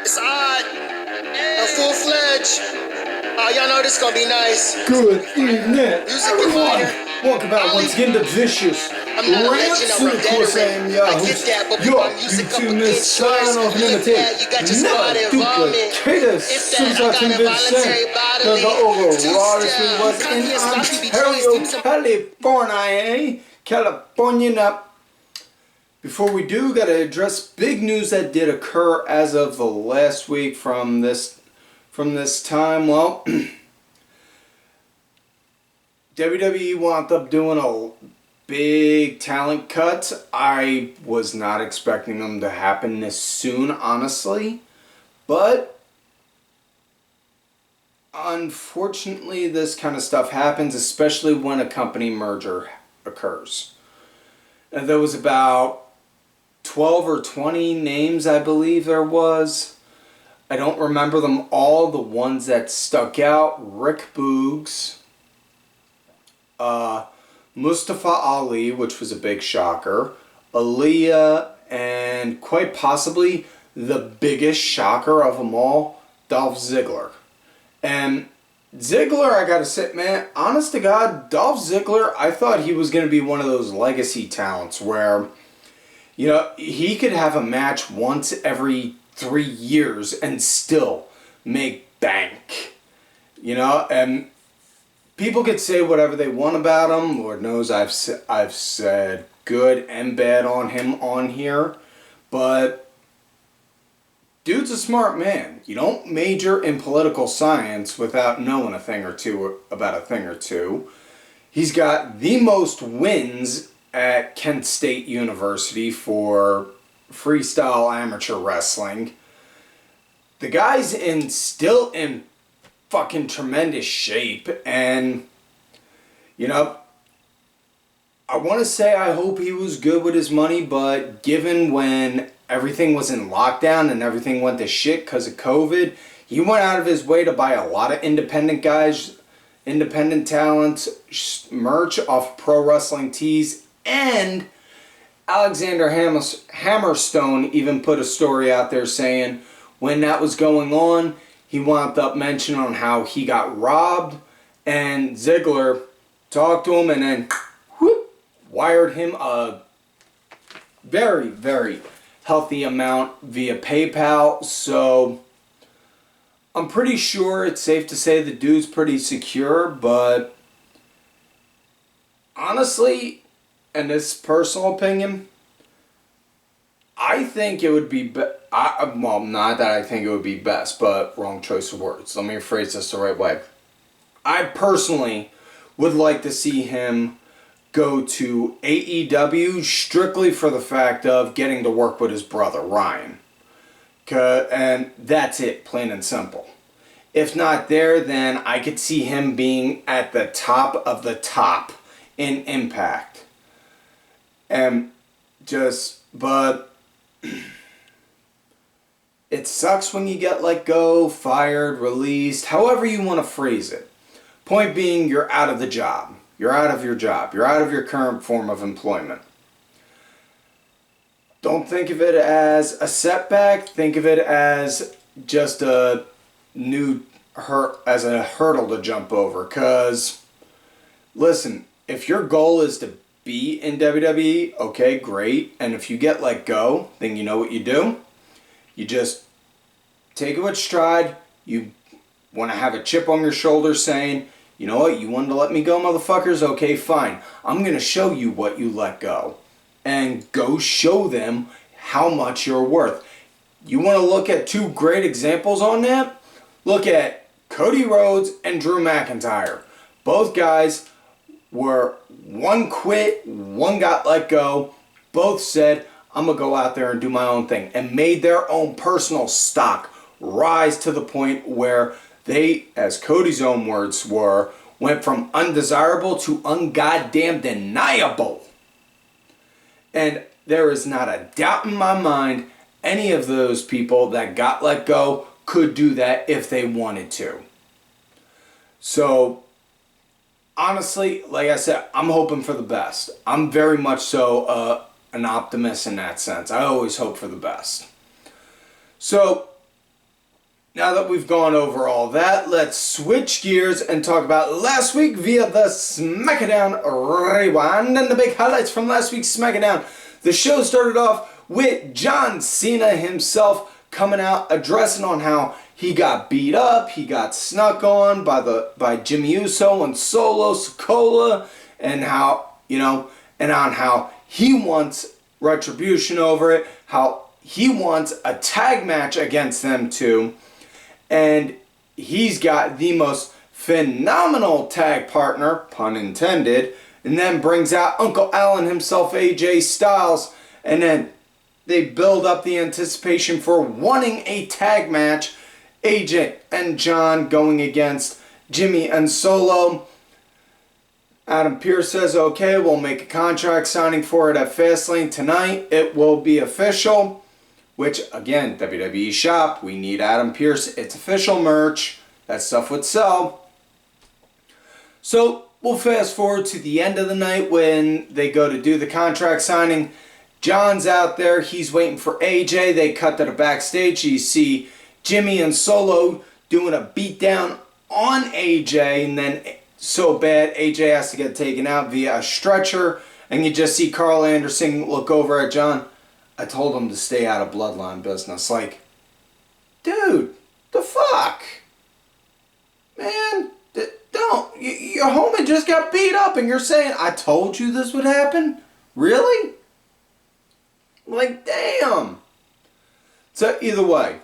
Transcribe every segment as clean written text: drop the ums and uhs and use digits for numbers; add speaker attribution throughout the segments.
Speaker 1: It's odd. I'm full-fledged. Oh, y'all know this gonna be nice.
Speaker 2: Good evening, everyone. Welcome back once again to Vicious
Speaker 1: I'm not a legend or a veteran. I get that, but we got music up against yours. If that, you got your squad involvement. If that, I got involuntary bodily.
Speaker 2: California, California. Before we do, got to address big news that did occur as of the last week from this time. Well, WWE wound up doing a big talent cut. I was not expecting them to happen this soon, honestly. But unfortunately, this kind of stuff happens, especially when a company merger occurs. And there was about 12 or 20 names, I believe there was. I don't remember them all. The ones that stuck out: Rick Boogs, Mustafa Ali, which was a big shocker, Aaliyah, and quite possibly the biggest shocker of them all, Dolph Ziggler. And Ziggler, I gotta say, man, honest to God, Dolph Ziggler, I thought he was going to be one of those legacy talents where, you know, he could have a match once every 3 years and still make bank. You know, and people could say whatever they want about him. Lord knows I've said good and bad on him on here. But dude's a smart man. You don't major in political science without knowing a thing or two about a thing or two. He's got the most wins at Kent State University for freestyle amateur wrestling. The guy's still in fucking tremendous shape, and you know, I want to say I hope he was good with his money, but given when everything was in lockdown and everything went to shit because of COVID, he went out of his way to buy a lot of independent guys, independent talent merch off Pro Wrestling Tees. And Alexander Hammerstone even put a story out there saying when that was going on, he wound up mentioning on how he got robbed, and Ziggler talked to him and then wired him a very, very healthy amount via PayPal. So I'm pretty sure it's safe to say the dude's pretty secure, but honestly, and this personal opinion, I think it would be well, not that I think it would be best, but wrong choice of words. Let me rephrase this the right way. I personally would like to see him go to AEW strictly for the fact of getting to work with his brother, Ryan. And that's it, plain and simple. If not there, then I could see him being at the top of the top in Impact. And but it sucks when you get let go, fired, released, however you want to phrase it. Point being, you're out of the job. You're out of your job. You're out of your current form of employment. Don't think of it as a setback. Think of it as just a hurdle to jump over. Because, listen, if your goal is to be in WWE, okay, great. And if you get let go, then you know what you do. You just take it with stride. You want to have a chip on your shoulder saying, you know what, you wanted to let me go, motherfuckers? Okay, fine. I'm going to show you what you let go. And go show them how much you're worth. You want to look at two great examples on that? Look at Cody Rhodes and Drew McIntyre. Both guys were, one quit, one got let go. Both said, I'm going to go out there and do my own thing. And made their own personal stock rise to the point where they, as Cody's own words were, went from undesirable to ungoddamn deniable. And there is not a doubt in my mind any of those people that got let go could do that if they wanted to. So, honestly, like I said, I'm hoping for the best. I'm very much so an optimist in that sense. I always hope for the best. So, now that we've gone over all that, let's switch gears and talk about last week via the SmackDown Rewind and the big highlights from last week's SmackDown. The show started off with John Cena himself coming out addressing on how he got beat up, he got snuck on by Jimmy Uso and Solo Sikoa, and how, and on how he wants retribution over it, how he wants a tag match against them too, and he's got the most phenomenal tag partner, pun intended, and then brings out Uncle Allen himself, AJ Styles, and then they build up the anticipation for wanting a tag match, AJ and John going against Jimmy and Solo. Adam Pearce says, okay, we'll make a contract signing for it at Fastlane tonight. It will be official, which, again, WWE shop, we need Adam Pearce. It's official merch. That stuff would sell. So we'll fast forward to the end of the night when they go to do the contract signing. John's out there. He's waiting for AJ. They cut to the backstage. You see Jimmy and Solo doing a beatdown on AJ, and then so bad AJ has to get taken out via a stretcher, and you just see Carl Anderson look over at John. I told him to stay out of bloodline business. Like, dude, the fuck? Man, don't. Your homie just got beat up and you're saying, I told you this would happen? Really? Like, damn. So, either way,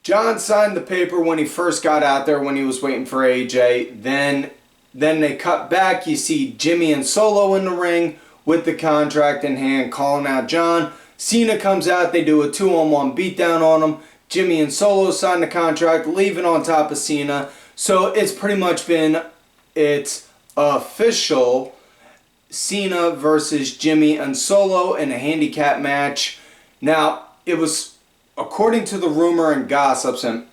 Speaker 2: John signed the paper when he first got out there when he was waiting for AJ. Then they cut back. You see Jimmy and Solo in the ring with the contract in hand, calling out John. Cena comes out. They do a 2-on-1 beatdown on him. Jimmy and Solo sign the contract, leaving on top of Cena. So it's pretty much been, it's official. Cena versus Jimmy and Solo in a handicap match. Now, it was, according to the rumor and gossips, and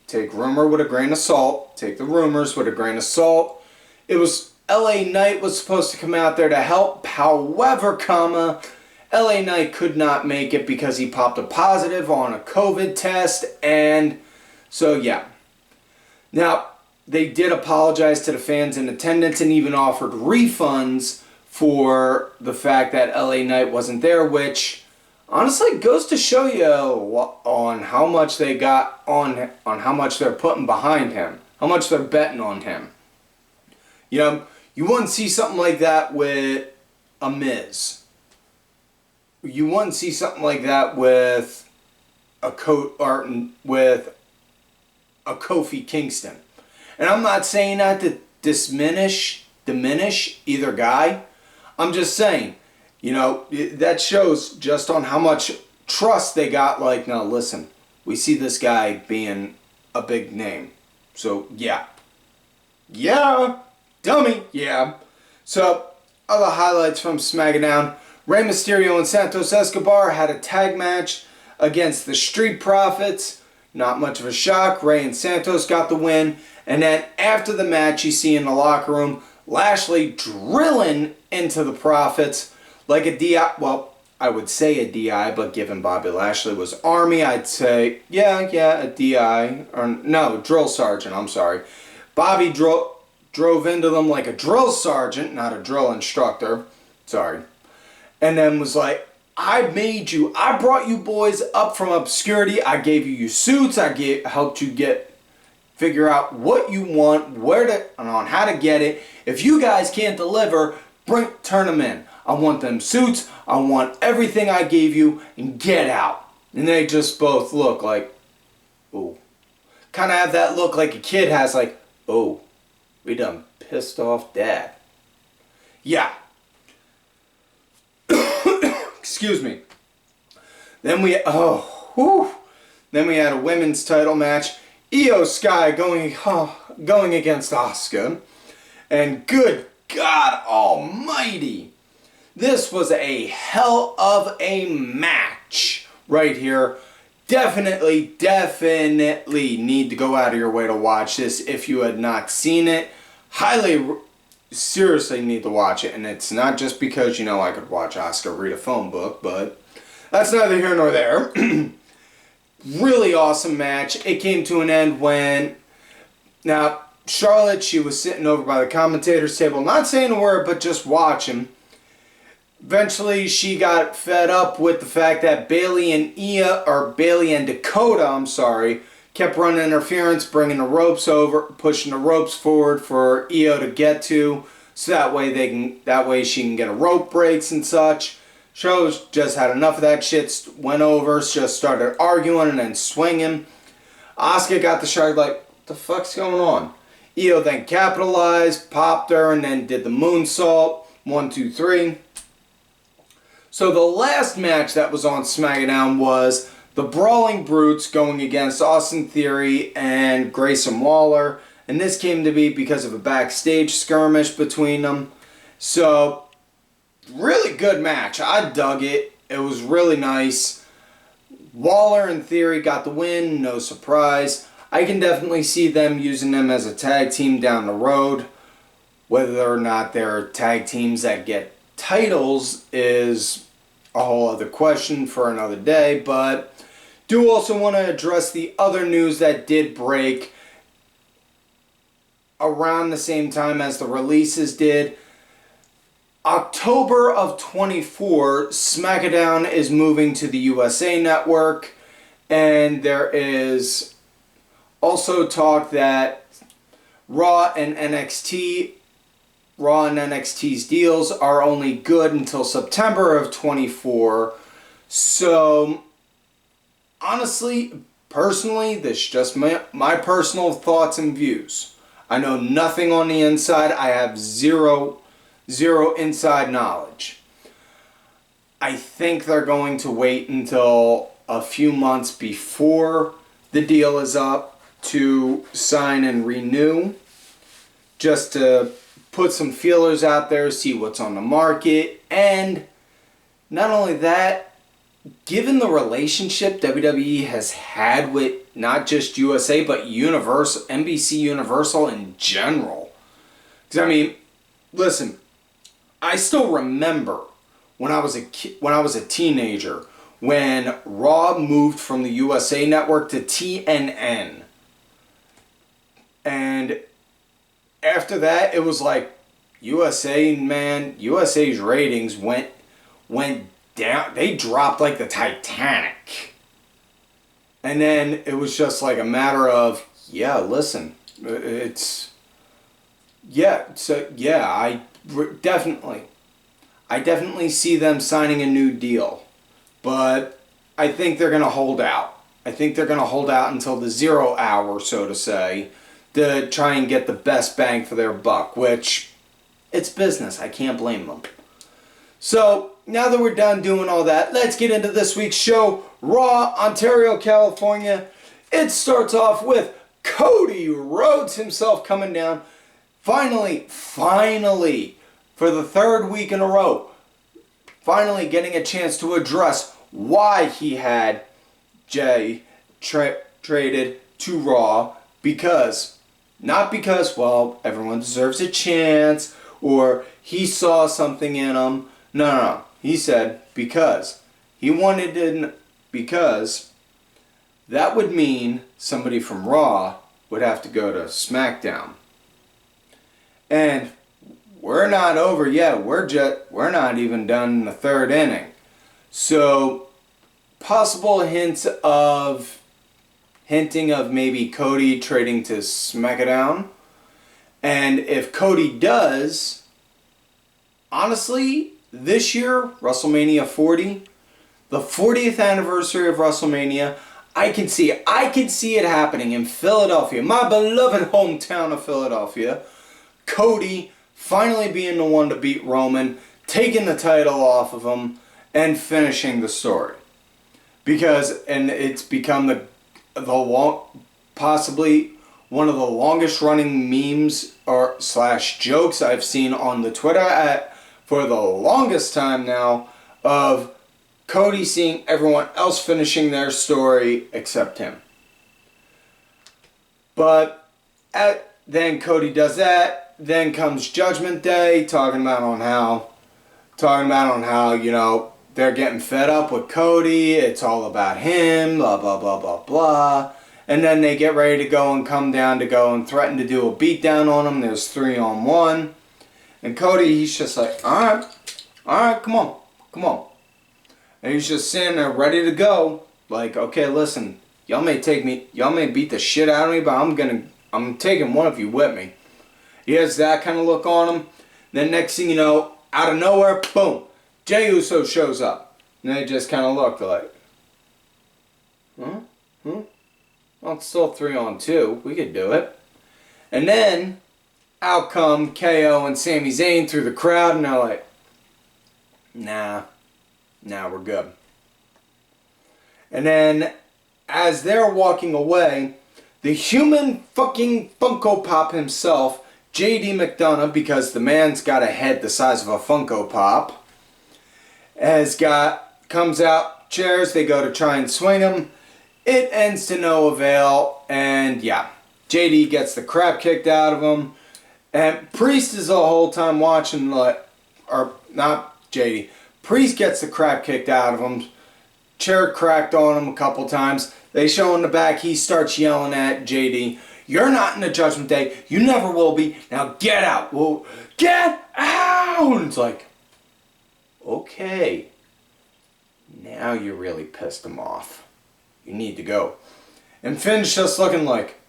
Speaker 2: take rumor with a grain of salt, take the rumors with a grain of salt, it was LA Knight was supposed to come out there to help. However, LA Knight could not make it because he popped a positive on a COVID test, and so yeah. Now, they did apologize to the fans in attendance and even offered refunds for the fact that LA Knight wasn't there, which honestly goes to show you on how much they got on how much they're putting behind him, how much they're betting on him. You wouldn't see something like that with a Miz. You wouldn't see something like that with a Kofi Kingston. And I'm not saying that to diminish either guy. I'm just saying, that shows just on how much trust they got. Like, now listen, we see this guy being a big name. So, yeah. Yeah. Dummy. Yeah. So, other highlights from SmackDown. Rey Mysterio and Santos Escobar had a tag match against the Street Profits. Not much of a shock. Rey and Santos got the win. And then after the match, you see in the locker room, Lashley drilling into the Profits like a DI. Well, I would say a DI, but given Bobby Lashley was Army, I'd say, yeah, a DI. Or no, drill sergeant, I'm sorry. Bobby drove into them like a drill sergeant, not a drill instructor. Sorry. And then was like, I brought you boys up from obscurity. I gave you your suits. Helped you figure out what you want, and on how to get it. If you guys can't deliver, turn them in. I want them suits. I want everything I gave you, and get out. And they just both look like, ooh. Kind of have that look like a kid has, like, oh, we done pissed off Dad. Yeah. Excuse me. Then we had a women's title match. Io Sky going against Asuka. And good God almighty, this was a hell of a match right here. Definitely need to go out of your way to watch this if you had not seen it. Seriously need to watch it, and it's not just because, I could watch Asuka read a phone book, but that's neither here nor there. really awesome match. It came to an end when, now, Charlotte, she was sitting over by the commentator's table, not saying a word, but just watching. Eventually, she got fed up with the fact that Bayley and Dakota, kept running interference, bringing the ropes over, pushing the ropes forward for Io to get to, so that way she can get a rope breaks and such. Charlotte just had enough of that shit, went over, just started arguing and then swinging. Asuka got the shot, like, what the fuck's going on? Io then capitalized, popped her, and then did the moonsault. 1, 2, 3. So the last match that was on SmackDown was the Brawling Brutes going against Austin Theory and Grayson Waller. And this came to be because of a backstage skirmish between them. So, really good match. I dug it. It was really nice. Waller and Theory got the win, no surprise. I can definitely see them using them as a tag team down the road. Whether or not they're tag teams that get titles is a whole other question for another day, but do also want to address the other news that did break around the same time as the releases did. October of 24, SmackDown is moving to the USA Network, and there is also talk that Raw and NXT's deals are only good until September of 24. So, honestly, personally, this is just my personal thoughts and views. I know nothing on the inside. I have zero inside knowledge. I think they're going to wait until a few months before the deal is up to sign and renew, just to put some feelers out there, see what's on the market. And not only that, given the relationship WWE has had with not just USA but NBC Universal in general. Because I mean, listen, I still remember when I was a teenager when Raw moved from the USA Network to TNN. And after that, it was like USA's ratings went down. They dropped like the Titanic. And then it was just like a matter of, listen, I definitely see them signing a new deal. But I think they're going to hold out. I think they're going to hold out until the 0 hour, so to say, to try and get the best bang for their buck, which, it's business. I can't blame them. So, now that we're done doing all that, let's get into this week's show. Raw, Ontario, California. It starts off with Cody Rhodes himself coming down. Finally, for the third week in a row, finally getting a chance to address why he had Jay traded to Raw. Not because, well, everyone deserves a chance, or he saw something in him. No. He said because that would mean somebody from Raw would have to go to SmackDown. And we're not over yet. We're not even done in the third inning. So, possible hinting of maybe Cody trading to SmackDown. And if Cody does, honestly, this year, WrestleMania 40, the 40th anniversary of WrestleMania, I can see it happening in Philadelphia, my beloved hometown of Philadelphia. Cody finally being the one to beat Roman, taking the title off of him, and finishing the story. And it's become possibly one of the longest running memes or / jokes I've seen on the Twitter for the longest time now, of Cody seeing everyone else finishing their story except him. But then Cody does that. Then comes Judgment Day, talking about on how they're getting fed up with Cody. It's all about him, blah, blah, blah, blah, blah. And then they get ready to go and come down to go and threaten to do a beatdown on him. There's 3-on-1. And Cody, he's just like, all right, come on. And he's just sitting there ready to go. Like, okay, listen, y'all may beat the shit out of me, but I'm taking one of you with me. He has that kind of look on him. Then next thing you know, out of nowhere, boom, Jey Uso shows up. And they just kind of looked like, huh? Well, it's still 3-on-2. We could do it. And then out come KO and Sami Zayn through the crowd, and they're like, nah, we're good. And then as they're walking away, the human fucking Funko Pop himself, JD McDonough, because the man's got a head the size of a Funko Pop, comes out, chairs, they go to try and swing him. It ends to no avail, and yeah, JD gets the crap kicked out of him. And Priest is the whole time watching, not JD. Priest gets the crap kicked out of him. Chair cracked on him a couple times. They show in the back, he starts yelling at JD, "You're not in the Judgment Day. You never will be. Now get out." Well, get out! And it's like, okay. Now you really pissed him off. You need to go. And Finn's just looking like,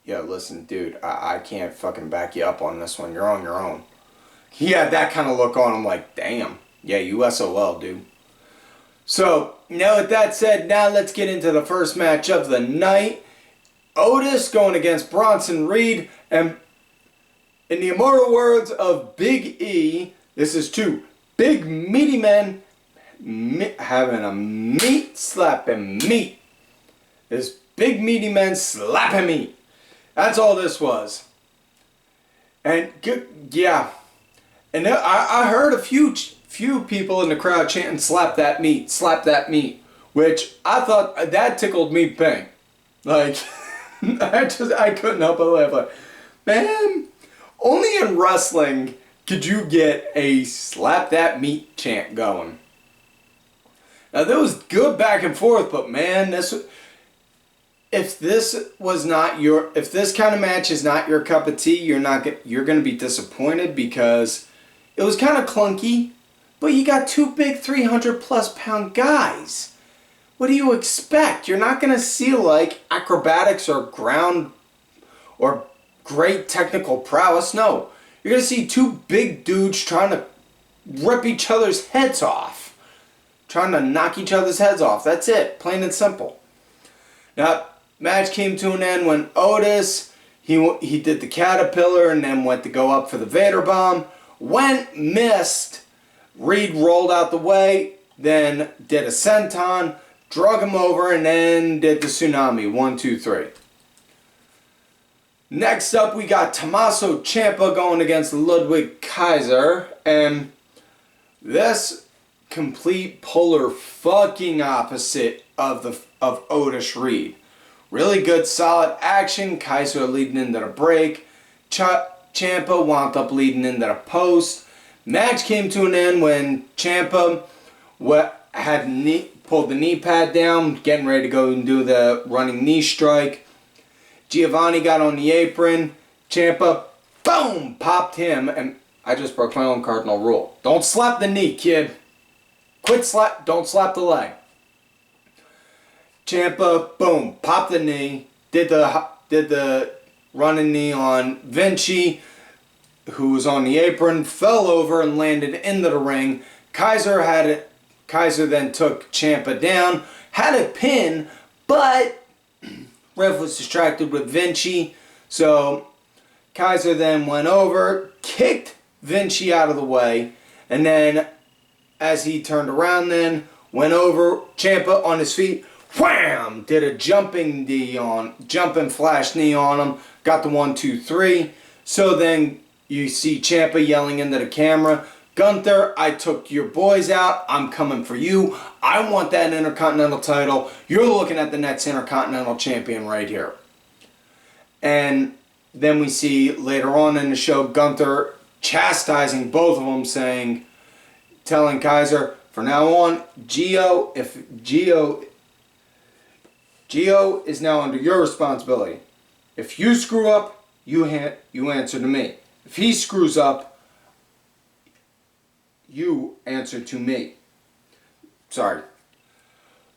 Speaker 2: yo, listen, dude, I can't fucking back you up on this one. You're on your own. He had that kind of look on him like, damn. Yeah, you SOL, dude. So, now with that said, now let's get into the first match of the night. Otis going against Bronson Reed. And in the immortal words of Big E, this is two big meaty men having a meat slapping meat. This big meaty men slapping meat. That's all this was. And yeah. And I heard a few people in the crowd chanting, slap that meat, which I thought that tickled me pink. Like, I couldn't help but laugh. Like, man, only in wrestling could you get a slap that meat chant going. Now, there was good back and forth, but man, if this kind of match is not your cup of tea, you're going to be disappointed because it was kind of clunky, but you got two big 300+ pound guys. What do you expect? You're not going to see like acrobatics or ground or great technical prowess. No, you're going to see two big dudes trying to rip each other's heads off. Trying to knock each other's heads off. That's it. Plain and simple. Now, match came to an end when Otis, he did the caterpillar and then went to go up for the Vader bomb. Missed. Reed rolled out the way, then did a senton, drug him over, and then did the tsunami. 1, 2, 3. Next up, we got Tommaso Ciampa going against Ludwig Keiser. And this complete polar fucking opposite of Otis Reed. Really good solid action. Keiser leading into the break. Ciampa wound up leading into the post. Match came to an end when Ciampa pulled the knee pad down, getting ready to go and do the running knee strike. Giovanni got on the apron. Ciampa, boom, popped him, and I just broke my own cardinal rule. Don't slap the knee, kid. Don't slap the leg. Ciampa, boom, popped the knee, did the running knee on Vinci, who was on the apron, fell over and landed into the ring. Keiser then took Ciampa down, had a pin, but ref was distracted with Vinci, so Keiser then went over, kicked Vinci out of the way, and then as he turned around then, went over, Ciampa on his feet, wham! Did a jumping flash knee on him, got the 1, 2, 3. So then you see Ciampa yelling into the camera, Gunther, I took your boys out, I'm coming for you, I want that Intercontinental title, you're looking at the next Intercontinental Champion right here. And then we see later on in the show, Gunther chastising both of them, telling Keiser, From now on, Gio is now under your responsibility. If you screw up, you answer to me. If he screws up, you answer to me. Sorry.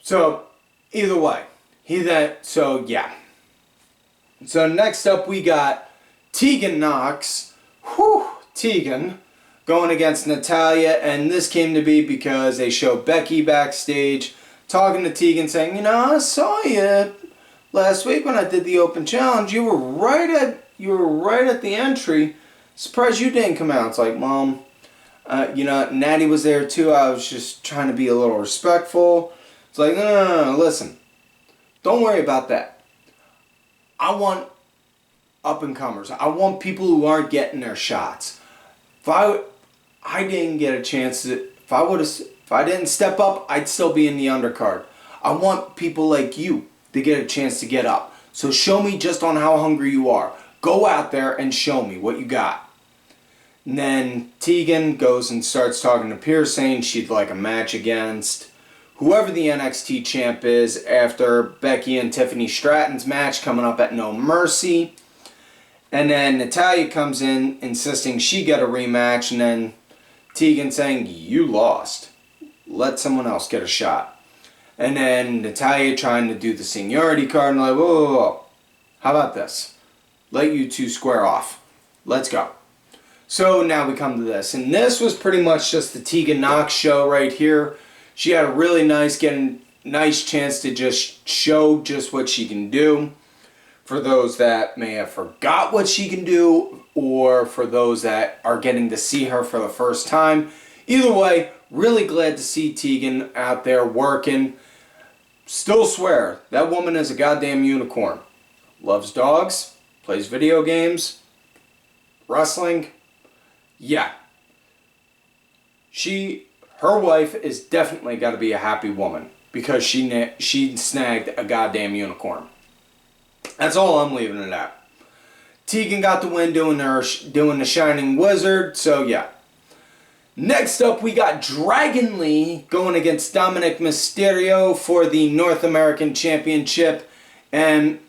Speaker 2: So, either way. So next up we got Tegan Nox. Tegan going against Natayla, and this came to be because they showed Becky backstage talking to Tegan saying, you know, I saw you last week when I did the open challenge. You were right at the entry. Surprised you didn't come out. It's like, Mom, you know, Natty was there too. I was just trying to be a little respectful. It's like, no, listen. Don't worry about that. I want up-and-comers. I want people who aren't getting their shots. If I didn't get a chance to, if I didn't step up, I'd still be in the undercard. I want people like you to get a chance to get up. So show me just on how hungry you are. Go out there and show me what you got. And then Tegan goes and starts talking to Pierce, saying she'd like a match against whoever the NXT champ is after Becky and Tiffany Stratton's match coming up at No Mercy. And then Natalya comes in insisting she get a rematch, and then Tegan saying, you lost. Let someone else get a shot. And then Natalya trying to do the seniority card, and like, whoa. How about this? Let you two square off. Let's go. So now we come to this. And this was pretty much just the Tegan Nox show right here. She had a really nice chance to just show just what she can do. For those that may have forgot what she can do, or for those that are getting to see her for the first time. Either way, really glad to see Tegan out there working. Still swear, that woman is a goddamn unicorn. Loves dogs, plays video games, wrestling. Yeah. Her wife is definitely got to be a happy woman because she snagged a goddamn unicorn. That's all I'm leaving it at. Tegan got the win doing the Shining Wizard, so yeah. Next up, we got Dragon Lee going against Dominik Mysterio for the North American Championship. And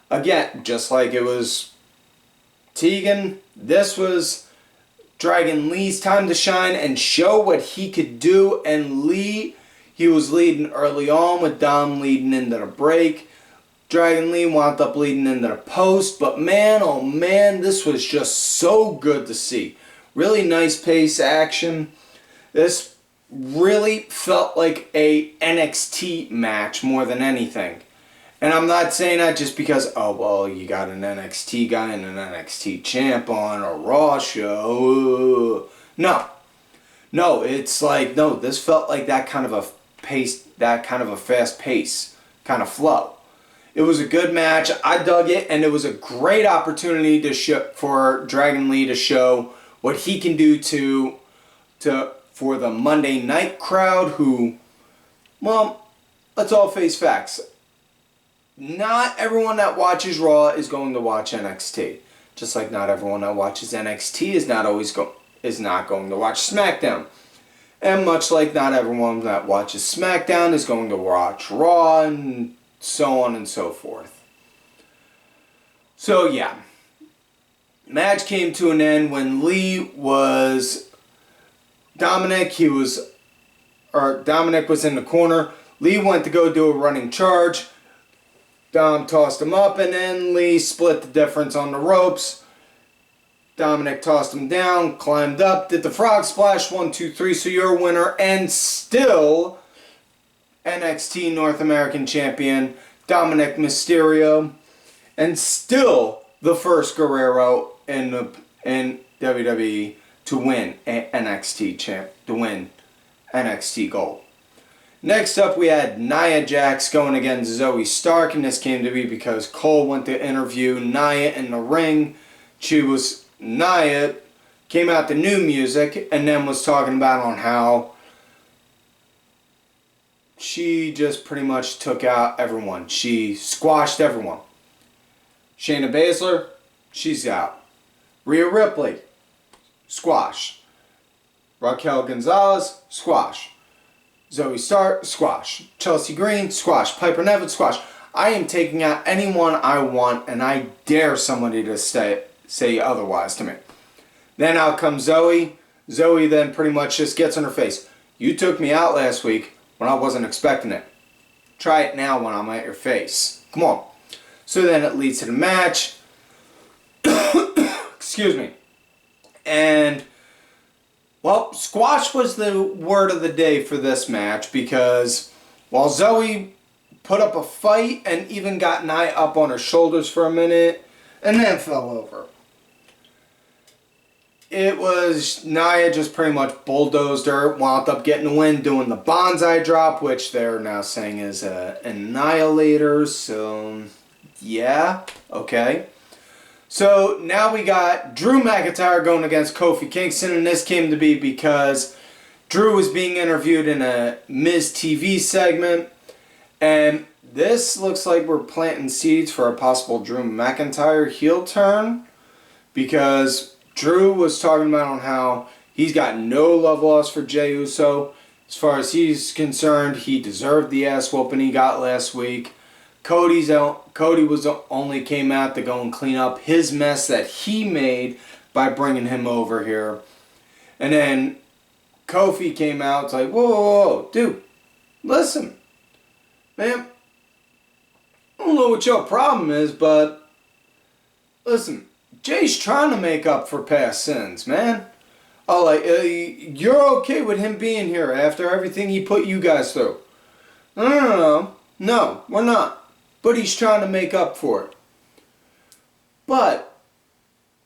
Speaker 2: again, just like it was Tegan, this was Dragon Lee's time to shine and show what he could do. And Lee, he was leading early on with Dom leading into the break. Dragon Lee wound up leading into the post, but man, oh man, this was just so good to see. Really nice pace action. This really felt like a NXT match more than anything. And I'm not saying that just because, oh, well, you got an NXT guy and an NXT champ on a Raw show. No, it's like, no, this felt like that kind of a pace, that kind of a fast pace, kind of flow. It was a good match. I dug it, and it was a great opportunity for Dragon Lee to show what he can do for the Monday night crowd who, well, let's all face facts. Not everyone that watches Raw is going to watch NXT. Just like not everyone that watches NXT is not going to watch SmackDown. And much like not everyone that watches SmackDown is going to watch Raw, and so on and so forth. So yeah, match came to an end when Dominik was in the corner. Lee went to go do a running charge. Dom tossed him up, and then Lee split the difference on the ropes. Dominik tossed him down, climbed up, did the frog splash, 1, 2, 3, so you're a winner, and still NXT North American Champion Dominik Mysterio, and still the first Guerrero in WWE to win NXT Gold. Next up, we had Nia Jax going against Zoey Stark, and this came to be because Cole went to interview Nia in the ring. Nia came out to new music and then was talking about on how she just pretty much took out everyone. She squashed everyone. Shayna Baszler, she's out. Rhea Ripley, squash. Raquel Gonzalez, squash. Zoey Stark, squash. Chelsea Green, squash. Piper Niven, squash. I am taking out anyone I want, and I dare somebody to say otherwise to me. Then out comes Zoey. Zoey then pretty much just gets on her face. You took me out last week when I wasn't expecting it. Try it now when I'm at your face. Come on. So then it leads to the match. Excuse me. And, well, squash was the word of the day for this match because while Zoey put up a fight and even got Nia up on her shoulders for a minute and then fell over. It was Nia just pretty much bulldozed her, wound up getting the win, doing the bonsai drop, which they're now saying is an annihilator. So, yeah, okay. So now we got Drew McIntyre going against Kofi Kingston, and this came to be because Drew was being interviewed in a Miz TV segment, and this looks like we're planting seeds for a possible Drew McIntyre heel turn because Drew was talking about on how he's got no love lost for Jey Uso. As far as he's concerned, he deserved the ass whooping he got last week. Cody was only came out to go and clean up his mess that he made by bringing him over here. And then Kofi came out, it's like, whoa, whoa, whoa, dude, listen, man, I don't know what your problem is, but listen, Jay's trying to make up for past sins, man. Oh, like, you're okay with him being here after everything he put you guys through. No, we're not. But he's trying to make up for it. But,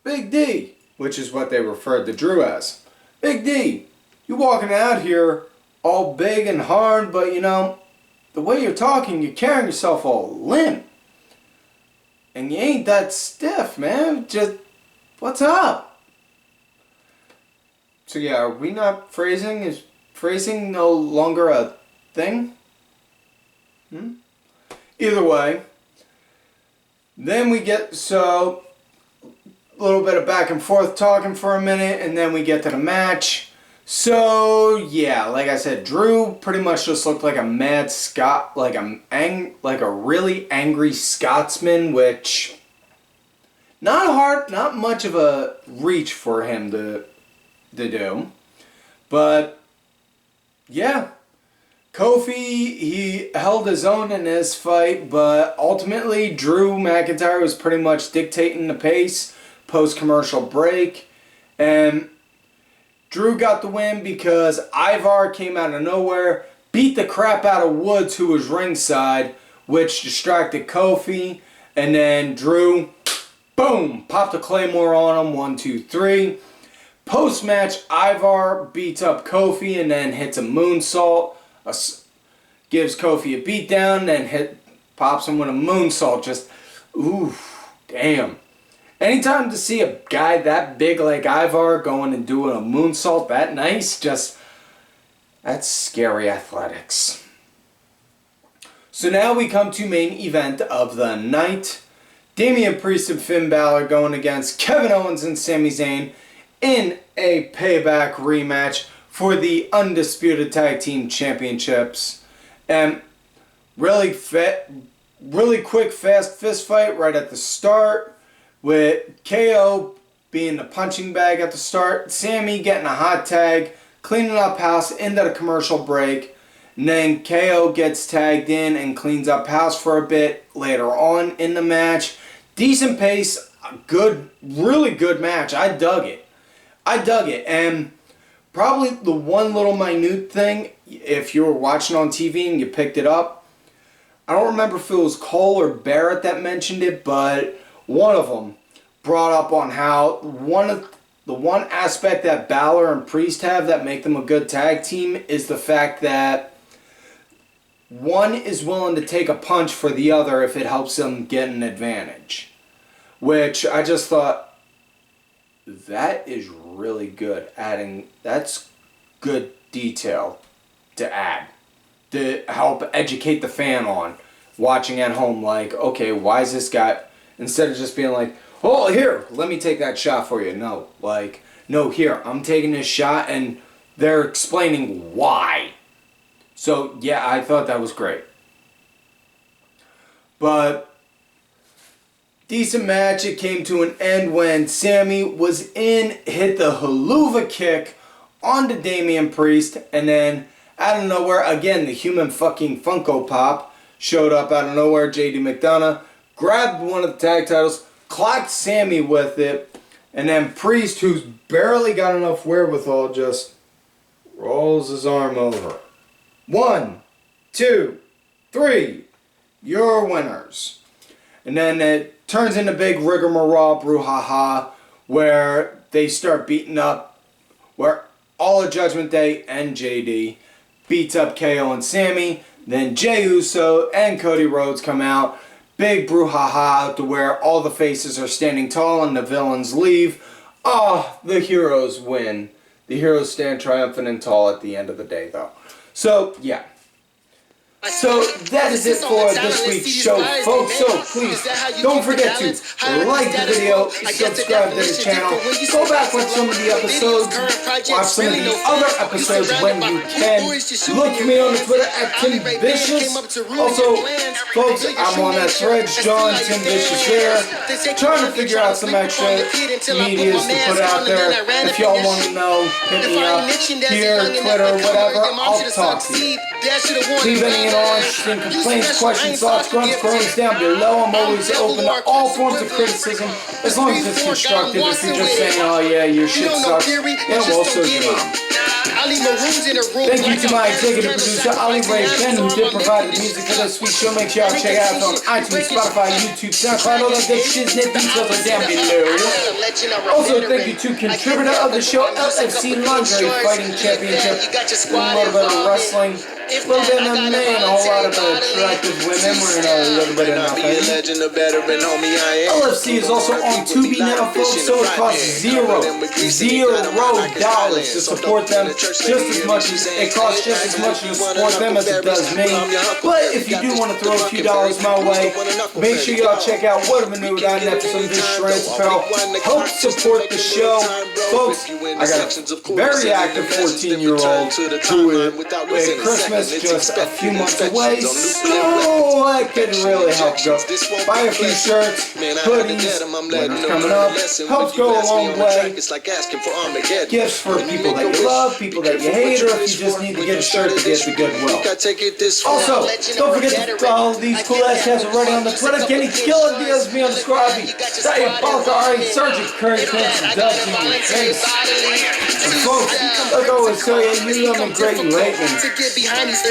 Speaker 2: Big D, which is what they referred to Drew as. Big D, you walking out here all big and hard, but you know, the way you're talking, you're carrying yourself all limp. And you ain't that stiff, man. Just, what's up? So yeah, are we not phrasing? Is phrasing no longer a thing? Either way, then we get, so, a little bit of back and forth talking for a minute, and then we get to the match. So, yeah, like I said, Drew pretty much just looked like a mad Scot, like a really angry Scotsman, which, not much of a reach for him to do. But, yeah. Kofi, he held his own in this fight, but ultimately Drew McIntyre was pretty much dictating the pace post-commercial break. And Drew got the win because Ivar came out of nowhere, beat the crap out of Woods, who was ringside, which distracted Kofi. And then Drew, boom, popped a Claymore on him, 1, 2, 3. Post-match, Ivar beats up Kofi and then hits a moonsault. Gives Kofi a beatdown, then pops him with a moonsault. Just, ooh, damn. Anytime to see a guy that big like Ivar going and doing a moonsault that nice, just, that's scary athletics. So now we come to main event of the night. Damian Priest and Finn Balor going against Kevin Owens and Sami Zayn in a payback rematch for the Undisputed Tag Team Championships. And really quick, fast fist fight right at the start, with KO being the punching bag at the start, Sami getting a hot tag, cleaning up house into the commercial break, and then KO gets tagged in and cleans up house for a bit later on in the match. Decent pace, good, really good match. I dug it. And probably the one little minute thing, if you were watching on TV and you picked it up, I don't remember if it was Cole or Barrett that mentioned it, but one of them brought up on how the one aspect that Balor and Priest have that make them a good tag team is the fact that one is willing to take a punch for the other if it helps them get an advantage. Which I just thought, that is really good. That's good detail to add, to help educate the fan on watching at home. Like, okay, why is this guy, instead of just being like, oh, here, let me take that shot for you. No, like, no, here, I'm taking this shot, and they're explaining why. So, yeah, I thought that was great. But decent match. It came to an end when Sami was in, hit the haluva kick onto Damian Priest, and then out of nowhere, again, the human fucking Funko Pop showed up out of nowhere. JD McDonough grabbed one of the tag titles, clocked Sami with it, and then Priest, who's barely got enough wherewithal, just rolls his arm over. 1, 2, 3. You're winners. And then it turns into big rigmarole brouhaha where they start beating up, where all of Judgment Day and JD beats up KO and Sami. Then Jey Uso and Cody Rhodes come out. Big brouhaha to where all the faces are standing tall and the villains leave. Oh, the heroes win. The heroes stand triumphant and tall at the end of the day, though. So, yeah. So that is it for this week's show, folks. So please don't forget to like the video, subscribe to the channel, go back with some of the episodes, watch some of the other episodes when you can. Look for me on the Twitter at Tim Vicious. Also, folks, I'm on that thread, John Tim Vicious there, trying to figure out some extra medias to put out there. If y'all want to know, hit me up here, Twitter, whatever. I'll talk to you. Leave any interesting complaints, questions, thoughts, grunts, groans down below. I'm always open to all forms of criticism, as long as it's constructive. If you're just saying, oh yeah, your shit sucks, then we'll also do it. Thank you to my executive producer, Ali Ray Ben, who did provide the music for this week's show. Make sure y'all check it out on iTunes, Spotify, YouTube, SoundCloud, all that good shiznit. Details are down below. Also, thank you to contributor of the show, LFC Lingerie Fighting Championship. A little bit of wrestling, a little bit of MMA, and a whole lot of attractive women. We're in a little bit of nothing. LFC is also on Tubi now, folks, so it costs $0 to support them. Just as much as it costs, just as much to support them as it does me. But if you do want to throw a few dollars my way, make sure y'all check out whatevernew.net for some of this Shreds apparel. Help support the show, folks. I got a very active 14-year-old who is with Christmas just a few months away, so I could really help go. Buy a few shirts, hoodies, winter's coming up. Helps go a long way. Gifts for people that you love, people that you hate, or if you just need to get a shirt to get the goodwill. Also, don't forget to follow these cool ass cats already on the Twitter. Kenny Killer DSB_RB. Diabolical RA Sergeant Curry Prince and Dusty in your face. And folks, like I always tell you, you love me great, you hate me.
Speaker 3: To get behind these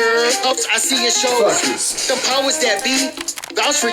Speaker 3: ups, I see it shows. The powers that be vouch for you.